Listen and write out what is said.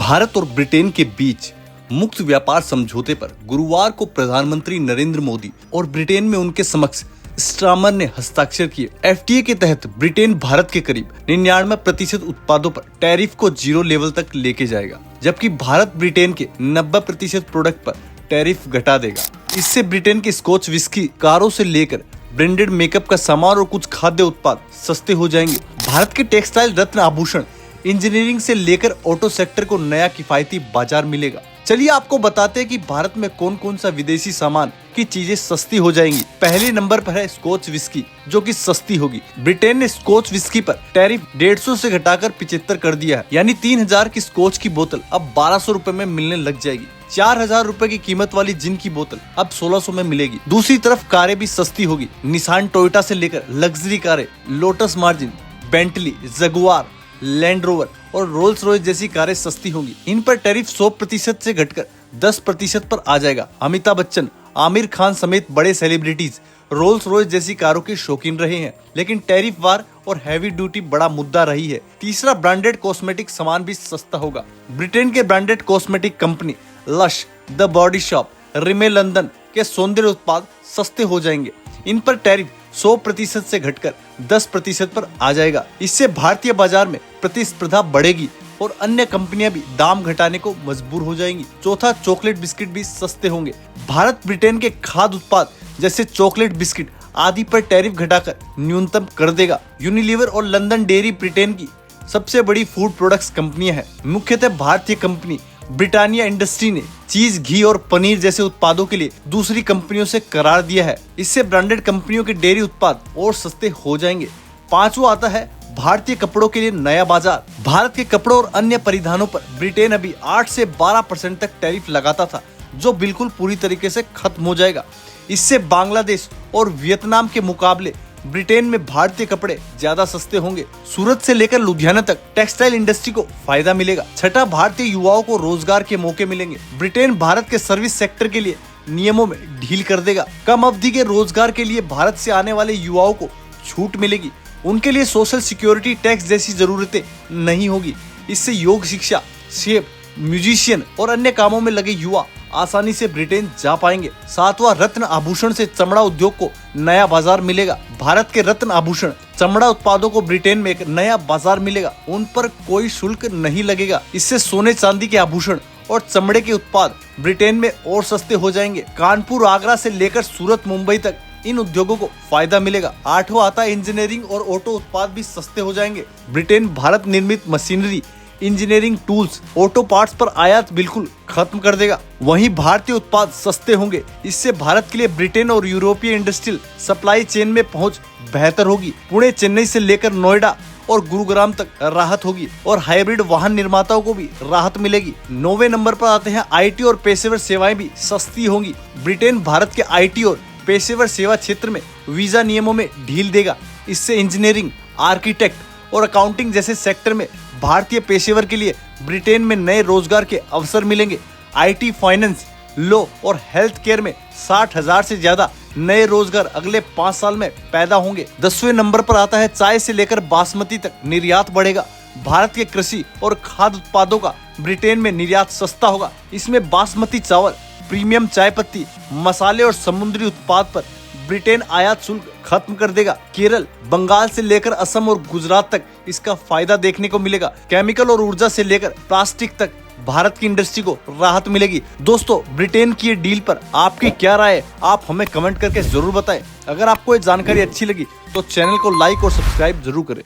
भारत और ब्रिटेन के बीच मुक्त व्यापार समझौते पर गुरुवार को प्रधानमंत्री नरेंद्र मोदी और ब्रिटेन में उनके समक्ष स्टारमर ने हस्ताक्षर किए। एफटीए के तहत ब्रिटेन भारत के करीब 99% उत्पादों पर टैरिफ को 0 लेवल तक लेके जाएगा, जबकि भारत ब्रिटेन के 90% प्रोडक्ट पर टैरिफ घटा देगा। इससे ब्रिटेन के स्कॉच विस्की, कारों से लेकर ब्रांडेड मेकअप का सामान और कुछ खाद्य उत्पाद सस्ते हो जाएंगे। भारत के टेक्सटाइल, रत्न, आभूषण, इंजीनियरिंग से लेकर ऑटो सेक्टर को नया किफायती बाजार मिलेगा। चलिए आपको बताते हैं कि भारत में कौन कौन सा विदेशी सामान की चीजें सस्ती हो जाएंगी। पहले नंबर पर है स्कॉच विस्की, जो कि सस्ती होगी। ब्रिटेन ने स्कॉच विस्की पर टैरिफ 150 से घटाकर 75 कर दिया है, यानी 3000 की स्कॉच की बोतल अब 1200 रुपए में मिलने लग जाएगी। 4000 रुपए की कीमत वाली जिन की बोतल अब 1600 में मिलेगी। दूसरी तरफ कारें भी सस्ती होगी। निसान टोयोटा से लेकर लग्जरी कारें, lotus margin, Bentley, Jaguar, land rover और रोल्स रॉयस जैसी कारें सस्ती होंगी। इन पर टैरिफ 100% से घटकर 10% पर आ जाएगा। अमिताभ बच्चन, आमिर खान समेत बड़े सेलिब्रिटीज रोल्स रॉयस जैसी कारों के शौकीन रहे हैं, लेकिन टैरिफ वार और हैवी ड्यूटी बड़ा मुद्दा रही है। तीसरा, ब्रांडेड कॉस्मेटिक सामान भी सस्ता होगा। ब्रिटेन के branded cosmetic company Lush, the Body Shop, Rimmel London के सौंदर्य उत्पाद सस्ते हो जाएंगे। इन पर टैरिफ 100% से घटकर 10% पर आ जाएगा। इससे भारतीय बाजार में प्रतिस्पर्धा बढ़ेगी और अन्य कंपनियां भी दाम घटाने को मजबूर हो जाएंगी। चौथा, चॉकलेट बिस्किट भी सस्ते होंगे। भारत ब्रिटेन के खाद्य उत्पाद जैसे चॉकलेट, बिस्किट आदि पर टैरिफ घटाकर न्यूनतम कर देगा। यूनिलीवर और लंदन डेयरी ब्रिटेन की सबसे बड़ी फूड प्रोडक्ट्स कंपनियां हैं। मुख्यतः भारतीय कंपनी ब्रिटानिया इंडस्ट्री ने चीज, घी और पनीर जैसे उत्पादों के लिए दूसरी कंपनियों से करार दिया है। इससे ब्रांडेड कंपनियों के डेयरी उत्पाद और सस्ते हो जाएंगे। पांचवा आता है भारतीय कपड़ों के लिए नया बाजार। भारत के कपड़ों और अन्य परिधानों पर ब्रिटेन अभी 8 से 12% तक टैरिफ लगाता था, जो बिल्कुल पूरी तरीके से खत्म हो जाएगा। इससे बांग्लादेश और वियतनाम के मुकाबले ब्रिटेन में भारतीय कपड़े ज्यादा सस्ते होंगे। सूरत से लेकर लुधियाना तक टेक्सटाइल इंडस्ट्री को फायदा मिलेगा। छठा, भारतीय युवाओं को रोजगार के मौके मिलेंगे। ब्रिटेन भारत के सर्विस सेक्टर के लिए नियमों में ढील कर देगा। कम अवधि के रोजगार के लिए भारत से आने वाले युवाओं को छूट मिलेगी। उनके लिए सोशल सिक्योरिटी टैक्स जैसी जरूरतें नहीं होगी। इससे योग शिक्षा, शेफ, म्यूजिशियन और अन्य कामों में लगे युवा आसानी से ब्रिटेन जा पाएंगे। सातवां, रत्न आभूषण से चमड़ा उद्योग को नया बाजार मिलेगा। भारत के रत्न आभूषण, चमड़ा उत्पादों को ब्रिटेन में एक नया बाजार मिलेगा। उन पर कोई शुल्क नहीं लगेगा। इससे सोने चांदी के आभूषण और चमड़े के उत्पाद ब्रिटेन में और सस्ते हो जाएंगे। कानपुर, आगरा से लेकर सूरत, मुंबई तक इन उद्योगों को फायदा मिलेगा। आठवां आता है इंजीनियरिंग और ऑटो उत्पाद भी सस्ते हो जाएंगे। ब्रिटेन भारत निर्मित machinery, engineering tools, auto parts पर आयात बिल्कुल खत्म कर देगा। वहीं भारतीय उत्पाद सस्ते होंगे। इससे भारत के लिए ब्रिटेन और यूरोपीय इंडस्ट्रियल सप्लाई चेन में पहुंच बेहतर होगी। पुणे, चेन्नई से लेकर नोएडा और गुरुग्राम तक राहत होगी और हाइब्रिड वाहन निर्माताओं को भी राहत मिलेगी। 9वें नंबर पर आते हैं आईटी और पेशेवर सेवाएं भी सस्ती होंगी। ब्रिटेन भारत के आईटी और पेशेवर सेवा क्षेत्र में वीजा नियमों में ढील देगा। इससे इंजीनियरिंग, आर्किटेक्ट और अकाउंटिंग जैसे सेक्टर में भारतीय पेशेवर के लिए ब्रिटेन में नए रोजगार के अवसर मिलेंगे। आईटी, फाइनेंस, लॉ और हेल्थ केयर में 60,000 से ज्यादा नए रोजगार अगले 5 साल में पैदा होंगे। 10वें नंबर पर आता है चाय से लेकर बासमती तक निर्यात बढ़ेगा। भारत के कृषि और खाद्य उत्पादों का ब्रिटेन में निर्यात सस्ता होगा। इसमें बासमती चावल, प्रीमियम चाय पत्ती, मसाले और समुद्री उत्पाद पर ब्रिटेन आयात शुल्क खत्म कर देगा। केरल, बंगाल से लेकर असम और गुजरात तक इसका फायदा देखने को मिलेगा। केमिकल और ऊर्जा से लेकर प्लास्टिक तक भारत की इंडस्ट्री को राहत मिलेगी। दोस्तों, ब्रिटेन की ये डील पर आपकी क्या राय है, आप हमें कमेंट करके जरूर बताएं। अगर आपको ये जानकारी अच्छी लगी तो चैनल को लाइक और सब्सक्राइब जरूर करें।